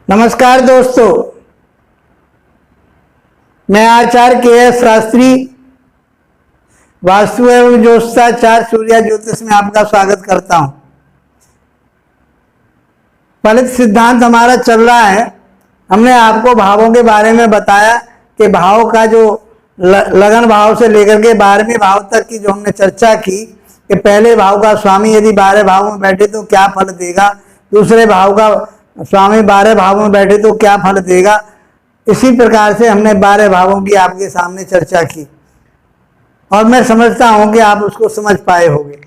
नमस्कार दोस्तों, मैं आचार्य के.एस. शास्त्री वास्तु एवं ज्योतिषाचार्य सूर्या ज्योतिष में आपका स्वागत करता हूं। फलित सिद्धांत हमारा चल रहा है। हमने आपको भावों के बारे में बताया कि भाव का जो लगन भाव से लेकर के 12वें भाव तक की जो हमने चर्चा की कि पहले भाव का स्वामी यदि 12 भाव में बैठे तो क्या फल देगा, दूसरे भाव का स्वामी 12 भाव में बैठे तो क्या फल देगा। इसी प्रकार से हमने 12 भावों की आपके सामने चर्चा की और मैं समझता हूं कि आप उसको समझ पाए होंगे।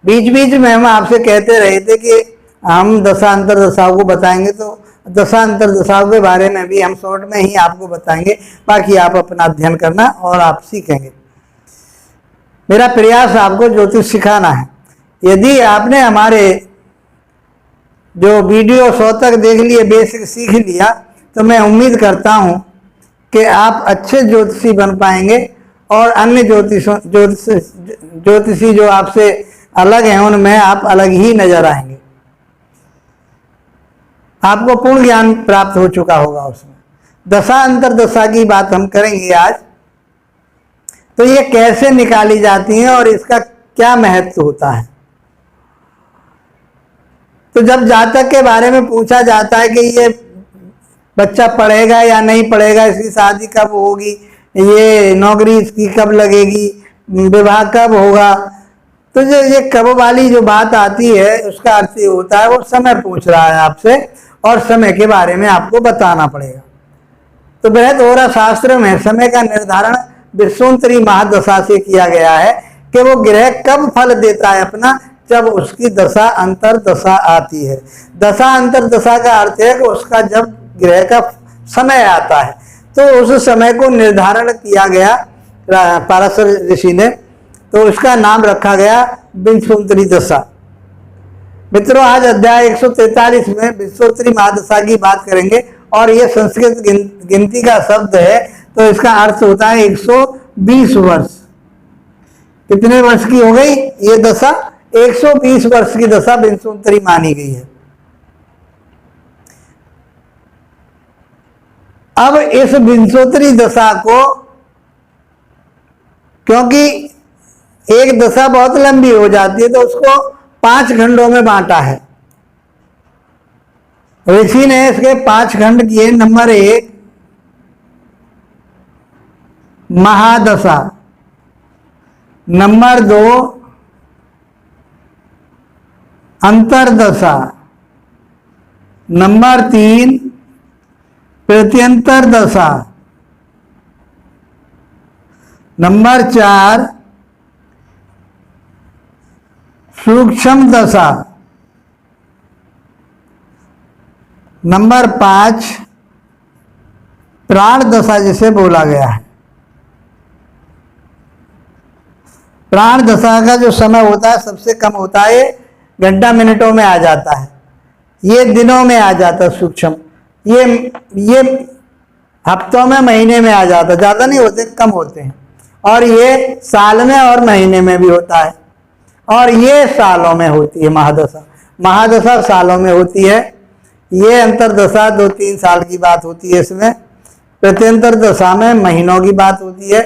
बीच बीच में हम आपसे कहते रहे थे कि हम दशा अंतर दशाओं को बताएंगे, तो दशा अंतर दशाओं के बारे में भी हम शॉर्ट में ही आपको बताएंगे। बाकी आप अपना अध्ययन करना और आप सीखेंगे। मेरा प्रयास आपको ज्योतिष सिखाना है। यदि आपने हमारे जो वीडियो 100 तक देख लिए, बेसिक सीख लिया, तो मैं उम्मीद करता हूं कि आप अच्छे ज्योतिषी बन पाएंगे और अन्य ज्योतिषी जो आपसे अलग हैं उनमें आप अलग ही नजर आएंगे। आपको पूर्ण ज्ञान प्राप्त हो चुका होगा उसमें। दशा अंतर दशा की बात हम करेंगे आज। तो ये कैसे निकाली जाती है और इसका क्या महत्व होता है। तो जब जातक के बारे में पूछा जाता है कि ये बच्चा पढ़ेगा या नहीं पढ़ेगा, इसकी शादी कब होगी, ये नौकरी इसकी कब लगेगी, विवाह कब होगा, तो जो ये कब वाली जो बात आती है उसका अर्थ ये होता है वो समय पूछ रहा है आपसे और समय के बारे में आपको बताना पड़ेगा। तो बृहदहोरा शास्त्र में समय का निर्धारण विश्वोत्तरी महादशा से किया गया है कि वो ग्रह कब फल देता है अपना, जब उसकी दशा अंतर दशा आती है। दशा अंतर दशा का अर्थ है कि उसका जब ग्रह का समय आता है, तो उस समय को निर्धारण किया गया पाराशर ऋषि ने, तो उसका नाम रखा गया विश्वोत्तरी दशा। मित्रों, आज अध्याय 143 में विश्वोत्तरी महादशा की बात करेंगे और ये संस्कृत गिनती का शब्द है, तो इसका अर्थ होता है 120 वर्ष। कितने वर्ष की हो गई ये दशा? 120 वर्ष की दशा विश्वोत्तरी मानी गई है। अब इस विश्वोत्तरी दशा को, क्योंकि एक दशा बहुत लंबी हो जाती है, तो उसको 5 खंडों में बांटा है ऋषि ने। इसके 5 खंड किए। नंबर 1 महादशा, नंबर 2 अंतरदशा, नंबर 3 प्रत्यंतर दशा, नंबर 4 सूक्ष्म दशा, नंबर 5 प्राण दशा जिसे बोला गया है। प्राण दशा का जो समय होता है सबसे कम होता है, घंटा मिनटों में आ जाता है, ये दिनों में आ जाता है। सूक्ष्म ये हफ्तों में महीने में आ जाता है, ज़्यादा नहीं होते, कम होते हैं। और ये साल में और महीने में भी होता है, और ये सालों में होती है महादशा। महादशा सालों में होती है। ये अंतरदशा 2-3 साल की बात होती है। इसमें प्रत्यंतर दशा में महीनों की बात होती है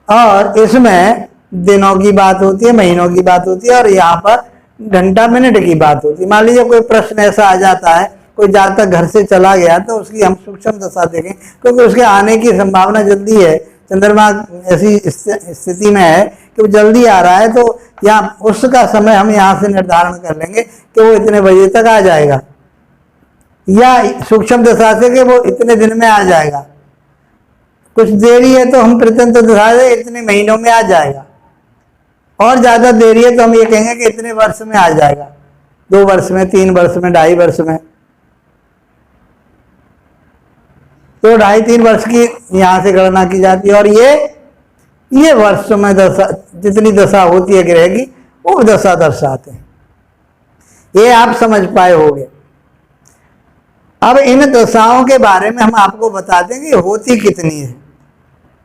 और इसमें दिनों की बात होती है, महीनों की बात होती है, और यहाँ पर घंटा मिनट की बात होती है। मान लीजिए कोई प्रश्न ऐसा आ जाता है, कोई जातक घर से चला गया, तो उसकी हम सूक्ष्म दशा देखें, क्योंकि उसके आने की संभावना जल्दी है। चंद्रमा ऐसी स्थिति में है कि वो जल्दी आ रहा है, तो यहाँ उसका समय हम यहाँ से निर्धारण कर लेंगे कि वो इतने बजे तक आ जाएगा, या सूक्ष्म दशा से कि वो इतने दिन में आ जाएगा। कुछ देरी है तो हम प्रत्यंतर दशा से इतने महीनों में आ जाएगा, और ज्यादा देरी है तो हम ये कहेंगे कि इतने वर्ष में आ जाएगा, 2 वर्ष में, 3 वर्ष में, 2.5 वर्ष में। तो 2.5-3 वर्ष की यहाँ से गणना की जाती है, और ये वर्षों में दशा, जितनी दशा होती है ग्रह की, वो दशा दर्शाते हैं। ये आप समझ पाए होंगे। अब इन दशाओं के बारे में हम आपको बताते हैं कि होती कितनी है,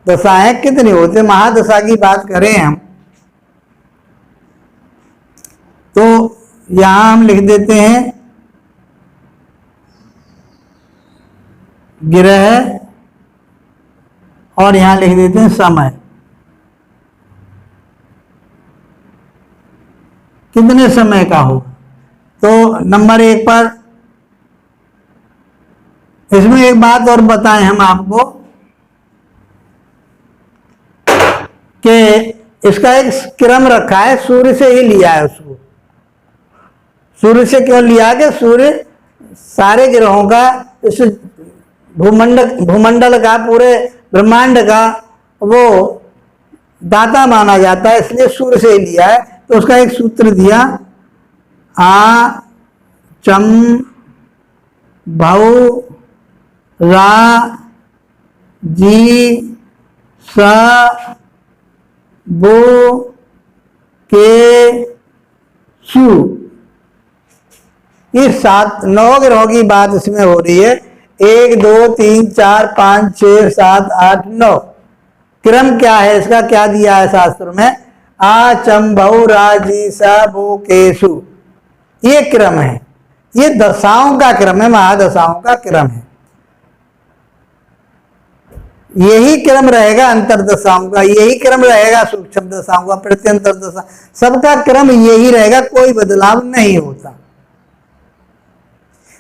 दशाएं कितनी होती है। महादशा की बात करें हम, तो यहां हम लिख देते हैं ग्रह और यहां लिख देते हैं समय। कितने समय का हो? तो नंबर 1 पर इसमें एक बात और बताएं हम आपको कि इसका एक क्रम रखा है, सूर्य से ही लिया है उसको। सूर्य से क्यों लिया? कि सूर्य सारे ग्रहों का, इस भूमंडल का, पूरे ब्रह्मांड का वो दाता माना जाता है, इसलिए सूर्य से ही लिया है। तो उसका एक सूत्र दिया, आ चम भौ रा जी स बो के सु। ये 9 ग्रहों की बात इसमें हो रही है। 1 2 3 4 5 6 7 8 9। क्रम क्या है इसका? क्या दिया है शास्त्र में? आ चम भौ रा जी स बो के सु। ये क्रम है, ये दशाओं का क्रम है, महादशाओं का क्रम है। यही क्रम रहेगा अंतरदशाओं का, यही क्रम रहेगा सूक्ष्म दशाओं का, प्रत्यंतर दशा, सबका क्रम यही रहेगा, कोई बदलाव नहीं होता।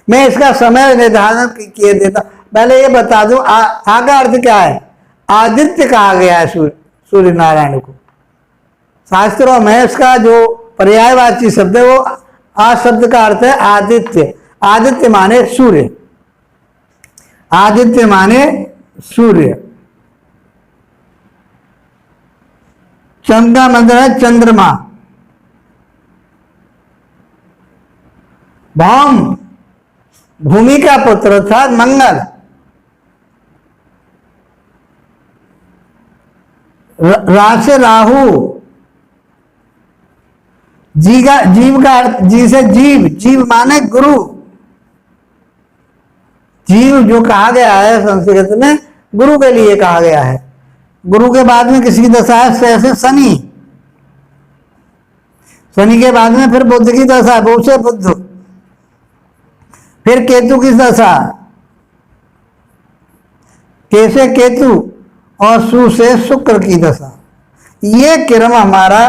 मैं इसका समय निर्धारण किए देता। पहले ये बता दूं, आ का अर्थ क्या है? आदित्य कहा गया है सूर्य नारायण को। शास्त्रों में इसका जो पर्यायवाची शब्द है वो आ शब्द का अर्थ है आदित्य। आदित्य माने सूर्य, आदित्य माने सूर्य। चंद्र का मतलब है चंद्रमा। भौम भूमि का पुत्र था मंगल। रा से राहु। जीव का अर्थ, जी से जीव, जीव माने गुरु। जीव जो कहा गया है संस्कृत में गुरु के लिए कहा गया है। गुरु के बाद में किसी की दशा है से शनि। शनि के बाद में फिर बुध की दशा, बुध से बुध। फिर केतु की दशा, के से केतु और सु से शुक्र की दशा। ये क्रम हमारा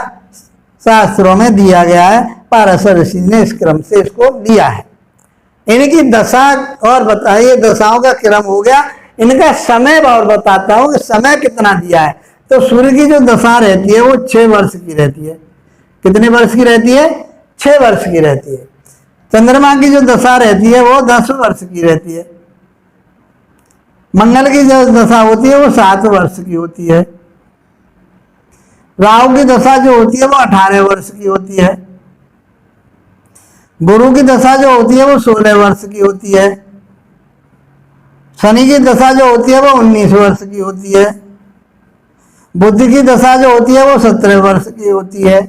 शास्त्रों में दिया गया है। पाराशर ऋषि ने इस क्रम से इसको लिया है। इनकी दशा और बताइए, दशाओं का क्रम हो गया। इनका समय और बताता हूं कि समय कितना दिया है। तो सूर्य की जो दशा रहती है वो 6 वर्ष की रहती है। कितने वर्ष की रहती है? 6 वर्ष की रहती है। चंद्रमा की जो दशा रहती है वो 10 वर्ष की रहती है। मंगल की जो दशा होती है वो 7 वर्ष की होती है। राहु की दशा जो होती है वो 18 वर्ष की होती है। गुरु की दशा जो होती है वो 16 वर्ष की होती है। शनि की दशा जो होती है वो 19 वर्ष की होती है। बुध की दशा जो होती है वो 17 वर्ष की होती है।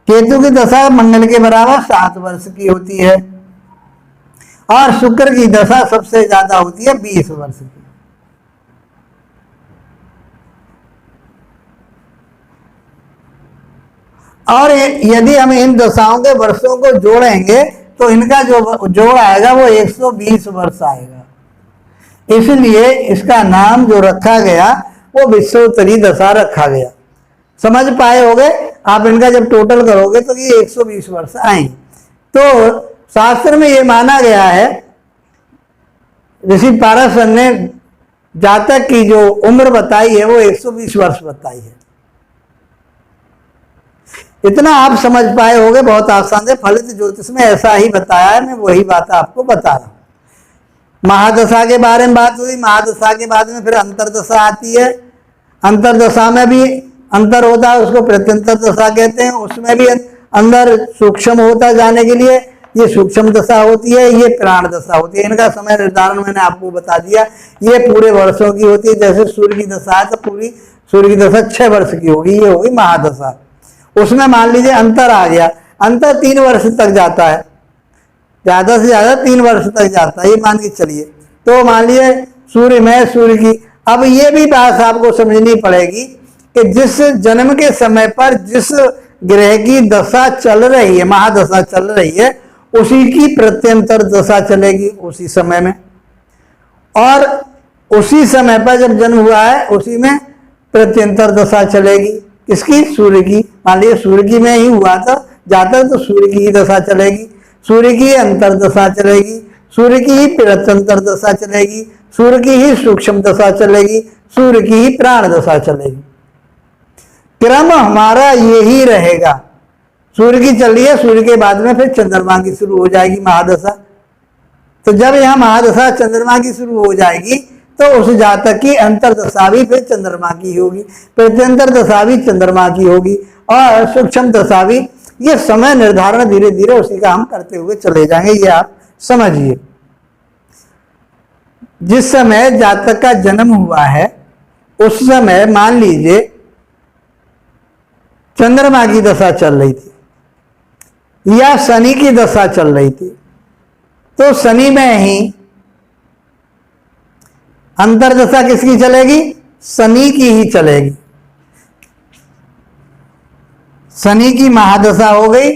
केतु की दशा मंगल के बराबर 7 वर्ष की होती है। और शुक्र की दशा सबसे ज्यादा होती है 20 वर्ष की। और यदि हम इन दशाओं के वर्षों को जोड़ेंगे तो इनका जो जोड़ आएगा वो 120 वर्ष आएगा। इसलिए इसका नाम जो रखा गया वो विश्वोत्तरी दशा रखा गया। समझ पाए होगे आप? इनका जब टोटल करोगे तो ये 120 वर्ष आएंगे। तो शास्त्र में ये माना गया है, ऋषि पाराशर ने जातक की जो उम्र बताई है वो 120 वर्ष बताई है। इतना आप समझ पाए होगे, बहुत आसान है। फलित ज्योतिष में ऐसा ही बताया है, मैं वही बात आपको बता रहा हूं। महादशा के बारे में बात हुई। महादशा के बाद में फिर अंतरदशा आती है। अंतरदशा में भी अंतर होता है, उसको प्रत्यंतर दशा कहते हैं। उसमें भी अंदर सूक्ष्म होता जाने के लिए ये सूक्ष्म दशा होती है, ये प्राण दशा होती है। इनका समय निर्धारण मैंने आपको बता दिया। ये पूरे वर्षों की होती है। जैसे सूर्य की दशा है तो पूरी सूर्य की दशा 6 वर्ष की होगी, ये होगी महादशा। उसमें मान लीजिए अंतर आ गया, अंतर 3 वर्ष तक जाता है, ज्यादा से ज्यादा 3 वर्ष तक जाता है, ये मान के चलिए। तो मान लीजिए सूर्य में सूर्य की, अब ये भी बात आपको समझनी पड़ेगी कि जिस जन्म के समय पर जिस ग्रह की दशा चल रही है, महादशा चल रही है, उसी की प्रत्यंतर दशा चलेगी उसी समय में। और उसी समय पर जब जन्म हुआ है उसी में प्रत्यंतर दशा चलेगी। किसकी? सूर्य की। मान लीजिए सूर्य की में ही हुआ था जाता तो सूर्य की ही दशा चलेगी, सूर्य की अंतर दशा चलेगी, सूर्य की ही प्रत्यंतर दशा चलेगी, सूर्य की ही सूक्ष्म दशा चलेगी, सूर्य की ही प्राण दशा चलेगी। क्रम हमारा यही रहेगा। सूर्य की चल रही है, सूर्य के बाद में फिर चंद्रमा की शुरू हो जाएगी महादशा। तो जब यहां महादशा चंद्रमा की शुरू हो जाएगी तो उस जातक की अंतरदशा भी फिर चंद्रमा की होगी, प्रत्यंतर दशा भी चंद्रमा की होगी और सूक्ष्म दशा भी। ये समय निर्धारण धीरे धीरे उसी का हम करते हुए चले जाएंगे, ये आप समझिए। जिस समय जातक का जन्म हुआ है उस समय मान लीजिए चंद्रमा की दशा चल रही थी या शनि की दशा चल रही थी, तो शनि में ही अंतरदशा किसकी चलेगी? शनि की ही चलेगी। शनि की महादशा हो गई।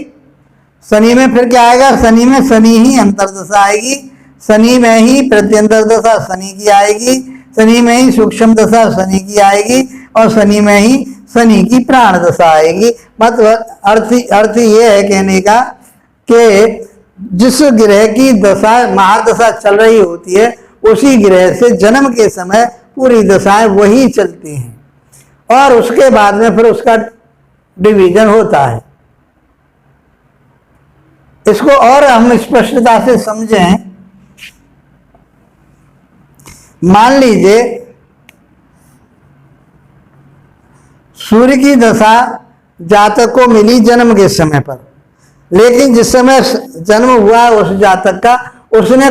शनि में फिर क्या आएगा? शनि में शनि ही अंतरदशा आएगी, शनि में ही प्रत्यंतर दशा शनि की आएगी, शनि में ही सूक्ष्म दशा शनि की आएगी और शनि में ही शनि की प्राण दशा आएगी। मतलब अर्थ ये है कहने का कि जिस ग्रह की दशा महादशा चल रही होती है उसी ग्रह से जन्म के समय पूरी दशाएं वही चलती हैं और उसके बाद में फिर उसका डिवीजन होता है। इसको और हम स्पष्टता से समझें। मान लीजिए सूर्य की दशा जातक को मिली जन्म के समय पर, लेकिन जिस समय जन्म हुआ उस जातक का उसने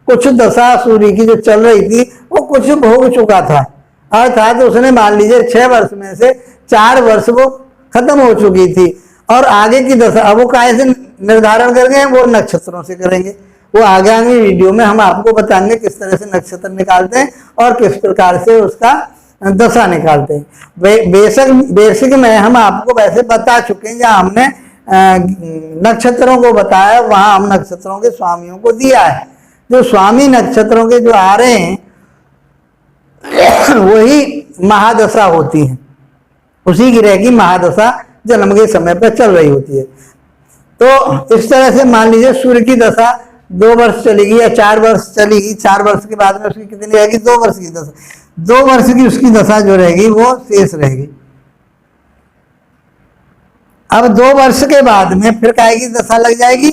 कुछ दशा सूर्य की जो चल रही थी वो कुछ भोग चुका था। अर्थात उसने मान लीजिए 6 वर्ष में से 4 वर्ष वो खत्म हो चुकी थी और आगे की दशा अब वो कैसे निर्धारण करेंगे? वो नक्षत्रों से करेंगे। वो आगे वीडियो में हम आपको बताएंगे किस तरह से नक्षत्र निकालते हैं और किस प्रकार से उसका दशा निकालते हैं। बेसिक में हम आपको वैसे बता चुके हैं, जहाँ हमने नक्षत्रों को बताया वहां हम नक्षत्रों के स्वामियों को दिया है। जो स्वामी नक्षत्रों के जो आ रहे हैं वही महादशा होती है, उसी ग्रह की महादशा जन्म के समय पर चल रही होती है। तो इस तरह से मान लीजिए सूर्य की दशा 2 वर्ष चलेगी या 4 वर्ष चलेगी, 4 वर्ष के बाद में उसकी कितनी रहेगी? 2 वर्ष की दशा। 2 वर्ष की उसकी दशा जो रहेगी वो शेष रहेगी। अब 2 वर्ष के बाद में फिर काय की दशा लग जाएगी?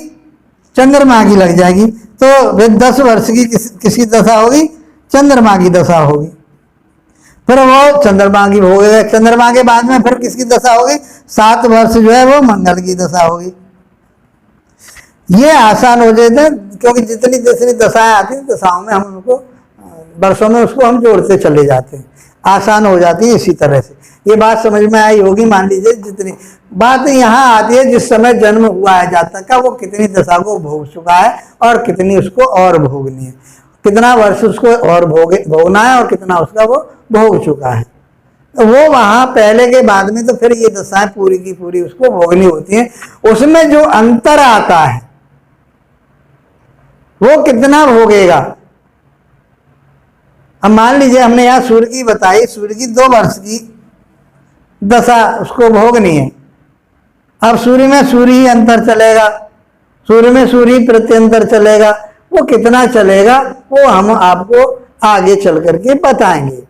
चंद्रमा की लग जाएगी। तो 10 वर्ष की किसकी दशा होगी? चंद्रमा की दशा होगी। फिर वो चंद्रमा की हो गई। चंद्रमा के बाद में फिर किसकी दशा होगी? 7 वर्ष जो है वो मंगल की दशा होगी। ये आसान हो जाता है क्योंकि जितनी जितनी दशाएं आती हैं दशाओं में हम उनको वर्षों में उसको हम जोड़ते चले जाते हैं, आसान हो जाती है। इसी तरह से ये बात समझ में आई होगी। मान लीजिए जितनी बात यहाँ आती है जिस समय जन्म हुआ है जातक का वो कितनी दशा को भोग चुका है और कितनी उसको और भोगनी है, कितना वर्ष उसको और भोगना है और कितना उसका वो भोग चुका है। तो वो वहां पहले के बाद में तो फिर ये दशाएं पूरी की पूरी उसको भोगनी होती है। उसमें जो अंतर आता है वो कितना भोगेगा? अब मान लीजिए हमने यहाँ सूर्य की बताई, सूर्य की 2 वर्ष की दशा उसको भोगनी है। अब सूर्य में सूर्य ही अंतर चलेगा, सूर्य में सूर्य ही प्रत्यंतर चलेगा। वो कितना चलेगा वो हम आपको आगे चल करके बताएंगे।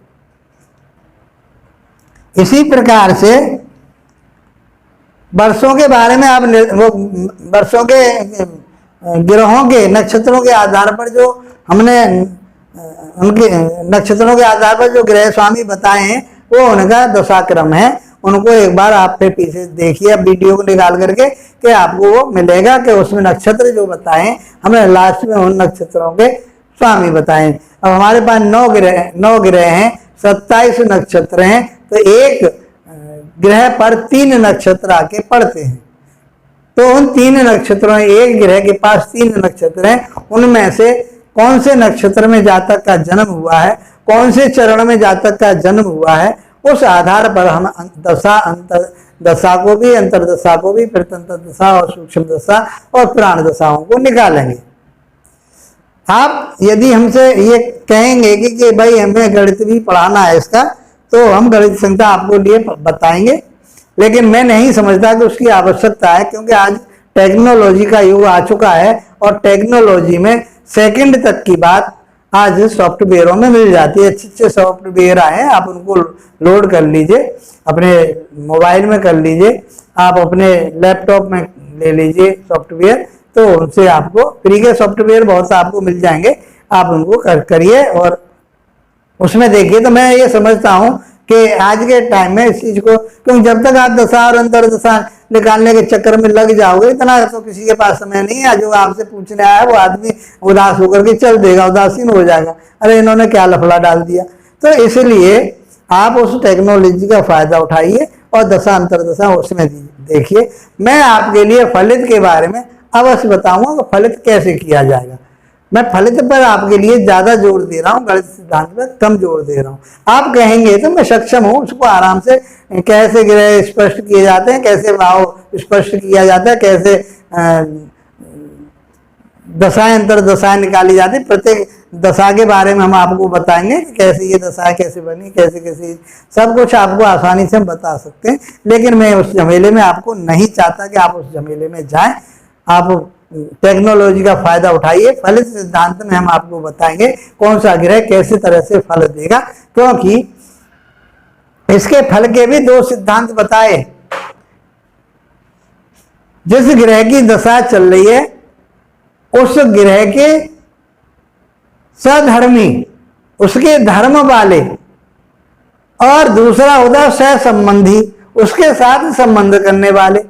इसी प्रकार से वर्षों के बारे में आप वो वर्षों के ग्रहों के नक्षत्रों के आधार पर जो हमने उनके नक्षत्रों के आधार पर जो ग्रह स्वामी बताए हैं वो उनका दशाक्रम है। उनको एक बार आप फिर पीछे देखिए वीडियो को निकाल करके कि आपको वो मिलेगा कि उसमें नक्षत्र जो बताए हमने लास्ट में उन नक्षत्रों के स्वामी बताए। अब हमारे पास 9 ग्रह हैं, 27 नक्षत्र हैं, तो एक ग्रह पर 3 नक्षत्र आके पड़ते हैं। तो उन 3 नक्षत्रों में एक ग्रह के पास 3 नक्षत्र हैं, उनमें से कौन से नक्षत्र में जातक का जन्म हुआ है, कौन से चरण में जातक का जन्म हुआ है, उस आधार पर हम दशा अंतर दशा को भी, अंतरदशा को भी, प्रत्यंतर दशा और सूक्ष्म दशा और प्राण दशाओं को निकालेंगे। आप यदि हमसे ये कहेंगे कि भाई हमें गणित भी पढ़ाना है इसका, तो हम गणित संख्या आपको लिए बताएंगे, लेकिन मैं नहीं समझता कि उसकी आवश्यकता है, क्योंकि आज टेक्नोलॉजी का युग आ चुका है और टेक्नोलॉजी में सेकंड तक की बात आज सॉफ्टवेयरों में मिल जाती है। अच्छे अच्छे सॉफ्टवेयर आए हैं, आप उनको लोड कर लीजिए, अपने मोबाइल में कर लीजिए, आप अपने लैपटॉप में ले लीजिए सॉफ्टवेयर, तो उनसे आपको फ्री के सॉफ्टवेयर बहुत से आपको मिल जाएंगे, आप उनको करिए और उसमें देखिए। तो मैं ये समझता हूं कि आज के टाइम में इस चीज को, क्योंकि जब तक आप दशा और अंतर दशा निकालने के चक्कर में लग जाओगे, इतना तो किसी के पास समय नहीं है। जो आपसे पूछने आया है वो आदमी उदास होकर के चल देगा, उदासीन हो जाएगा, अरे इन्होंने क्या लफड़ा डाल दिया। तो इसलिए आप उस टेक्नोलॉजी का फायदा उठाइए और दशा अंतर दशा उसमें देखिए। मैं आपके लिए फलित के बारे में अवश्य बताऊंगा कि फलित कैसे किया जाएगा। मैं फलित पर आपके लिए ज्यादा जोर दे रहा हूँ, गणित सिद्धांत पर कम जोर दे रहा हूँ। आप कहेंगे तो मैं सक्षम हूँ उसको आराम से, कैसे ग्रह स्पष्ट किए जाते हैं, कैसे भाव स्पष्ट किया जाता है, कैसे दशाएं अंतर दशाएं निकाली जाती है, प्रत्येक दशा के बारे में हम आपको बताएंगे कि कैसे ये दशा कैसे बनी, कैसे कैसे सब कुछ आपको आसानी से हम बता सकते हैं। लेकिन मैं उस झमेले में आपको नहीं चाहता कि आप उस झमेले में जाएं। आप टेक्नोलॉजी का फायदा उठाइए। फलित सिद्धांत में हम आपको बताएंगे कौन सा ग्रह कैसे तरह से फल देगा, क्योंकि इसके फल के भी दो सिद्धांत बताए। जिस ग्रह की दशा चल रही है उस ग्रह के सधर्मी, उसके धर्म वाले, और दूसरा होता सह संबंधी, उसके साथ संबंध करने वाले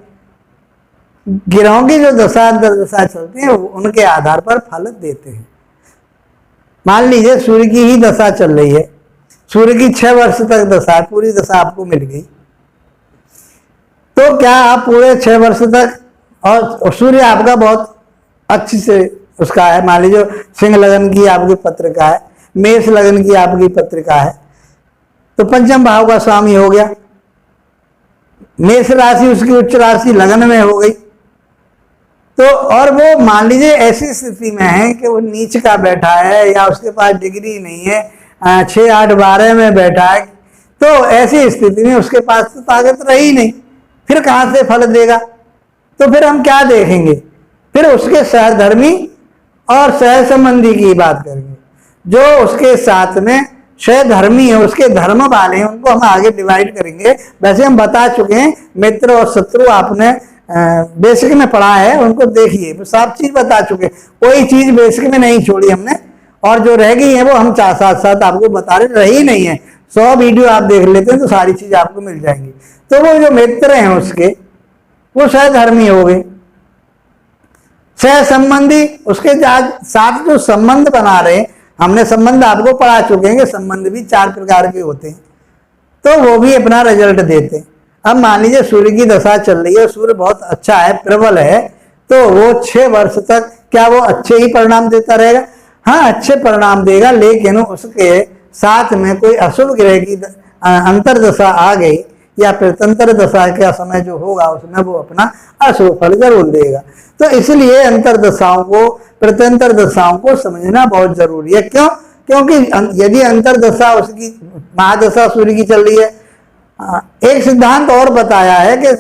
ग्रहों की जो दशा अंतर दशा चलती है उनके आधार पर फल देते हैं। मान लीजिए सूर्य की ही दशा चल रही है, सूर्य की 6 वर्ष तक दशा है, पूरी दशा आपको मिल गई, तो क्या आप पूरे 6 वर्ष तक, और सूर्य आपका बहुत अच्छी से उसका है, मान लीजिए सिंह लगन की आपकी पत्रिका है, मेष लगन की आपकी पत्रिका है, तो पंचम भाव का स्वामी हो गया, मेष राशि उसकी उच्च राशि लगन में हो गई, तो और वो मान लीजिए ऐसी स्थिति में है कि वो नीच का बैठा है या उसके पास डिग्री नहीं है, 6, 8, 12 में बैठा है, तो ऐसी स्थिति में उसके पास तो ताकत रही नहीं, फिर कहां से फल देगा। तो फिर हम क्या देखेंगे, फिर उसके सहधर्मी और सह संबंधी की बात करेंगे। जो उसके साथ में सहधर्मी है, उसके धर्म वाले हैं, उनको हम आगे डिवाइड करेंगे। वैसे हम बता चुके हैं, मित्र और शत्रु आपने बेसिक में पढ़ा है, उनको देखिए, सब चीज बता चुके, कोई चीज बेसिक में नहीं छोड़ी हमने, और जो रह गई है वो हम साथ साथ आपको बता रहे, रही नहीं है। 100 वीडियो आप देख लेते हैं तो सारी चीज आपको मिल जाएंगी। तो वो जो मित्र हैं उसके, वो सहधर्मी हो गए, सह संबंधी, उसके साथ जो संबंध बना रहे, हमने संबंध आपको पढ़ा चुके हैं कि संबंध भी 4 प्रकार के होते हैं, तो वो भी अपना रिजल्ट देते हैं। अब मान लीजिए सूर्य की दशा चल रही है, सूर्य बहुत अच्छा है, प्रबल है, तो वो 6 वर्ष तक क्या वो अच्छे ही परिणाम देता रहेगा? हाँ, अच्छे परिणाम देगा, लेकिन उसके साथ में कोई अशुभ ग्रह की अंतर दशा आ गई या प्रत्यंतर दशा का समय जो होगा उसमें वो अपना अशुभ फल जरूर देगा। तो इसलिए अंतर दशाओं को, प्रत्यंतर दशाओं को समझना बहुत जरूरी है। क्यों? क्योंकि यदि अंतर दशा उसकी महादशा सूर्य की चल रही है, एक सिद्धांत और बताया है कि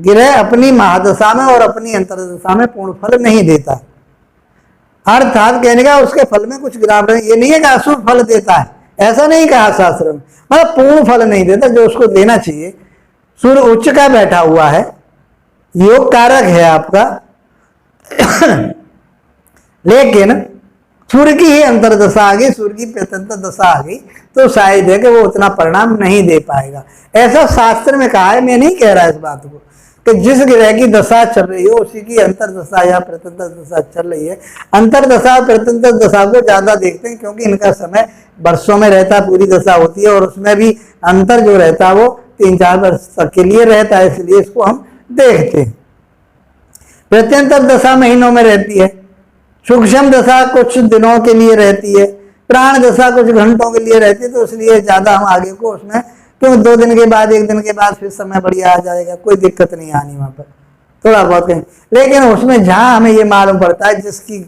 ग्रह अपनी महादशा में और अपनी अंतरदशा में पूर्ण फल नहीं देता, अर्थात कहने का उसके फल में कुछ गिरावट, ये नहीं है कि अशुभ फल देता है, ऐसा नहीं कहा शास्त्र में, मतलब पूर्ण फल नहीं देता जो उसको देना चाहिए। सूर्य उच्च का बैठा हुआ है, योग कारक है आपका, लेकिन सूर्य की ही अंतरदशा आ गई, सूर्य की प्रत्यंतर दशा आ गई, तो शायद है कि वो उतना परिणाम नहीं दे पाएगा। ऐसा शास्त्र में कहा है, मैं नहीं कह रहा इस बात को, कि जिस ग्रह की दशा चल रही हो उसी की अंतरदशा या प्रत्यंतर दशा चल रही है। अंतरदशा और प्रत्यंतर दशा को ज्यादा देखते हैं क्योंकि इनका समय वर्षों में रहता है, पूरी दशा होती है, और उसमें भी अंतर जो रहता है वो 3-4 वर्ष तक के लिए रहता है, इसलिए इसको हम देखते हैं। प्रत्यंतर दशा महीनों में रहती है, सूक्ष्म दशा कुछ दिनों के लिए रहती है, प्राण दशा कुछ घंटों के लिए रहती है, तो इसलिए ज्यादा हम आगे को उसमें, क्योंकि 2 दिन के बाद 1 दिन के बाद फिर समय बढ़िया आ जाएगा, कोई दिक्कत नहीं आनी वहां पर, थोड़ा बहुत कहीं। लेकिन उसमें जहां हमें ये मालूम पड़ता है जिसकी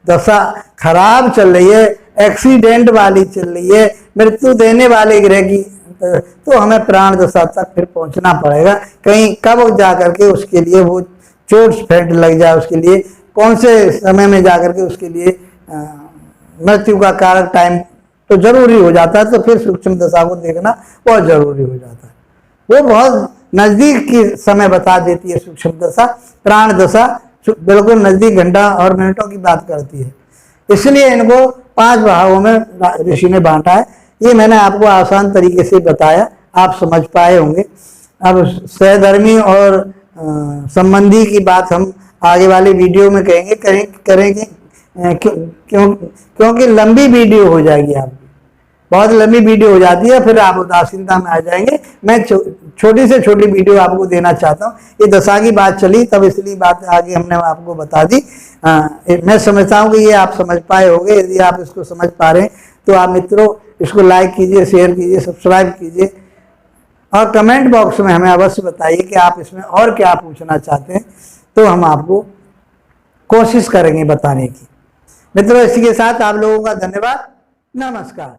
दशा खराब चल रही है, एक्सीडेंट वाली चल रही है, मृत्यु देने वाले ग्रह की, तो हमें प्राण दशा तक फिर पहुंचना पड़ेगा। कहीं कब जा करके उसके लिए वो चोट फेंट लग जाए, उसके लिए कौन से समय में जा करके उसके लिए मृत्यु का कारण टाइम तो जरूरी हो जाता है। तो फिर सूक्ष्म दशा को देखना बहुत जरूरी हो जाता है। वो बहुत नजदीक की समय बता देती है सूक्ष्म दशा। प्राण दशा बिल्कुल नजदीक, घंटा और मिनटों की बात करती है। इसलिए इनको 5 भागों में ऋषि ने बांटा है। ये मैंने आपको आसान तरीके से बताया, आप समझ पाए होंगे। अब सहधर्मी और संबंधी की बात हम आगे वाली वीडियो में करेंगे क्योंकि लंबी वीडियो हो जाएगी, आपकी बहुत लंबी वीडियो हो जाती है, फिर आप उदासीनता में आ जाएंगे। मैं छोटी से छोटी वीडियो आपको देना चाहता हूँ। ये दशा की बात चली तब इसलिए बात आगे हमने आपको बता दी। मैं समझता हूँ कि ये आप समझ पाए होंगे। यदि आप इसको समझ पा रहे हैं तो आप मित्रों इसको लाइक कीजिए, शेयर कीजिए, सब्सक्राइब कीजिए और कमेंट बॉक्स में हमें अवश्य बताइए कि आप इसमें और क्या पूछना चाहते हैं, तो हम आपको कोशिश करेंगे बताने की। मित्रों इसी के साथ आप लोगों का धन्यवाद, नमस्कार।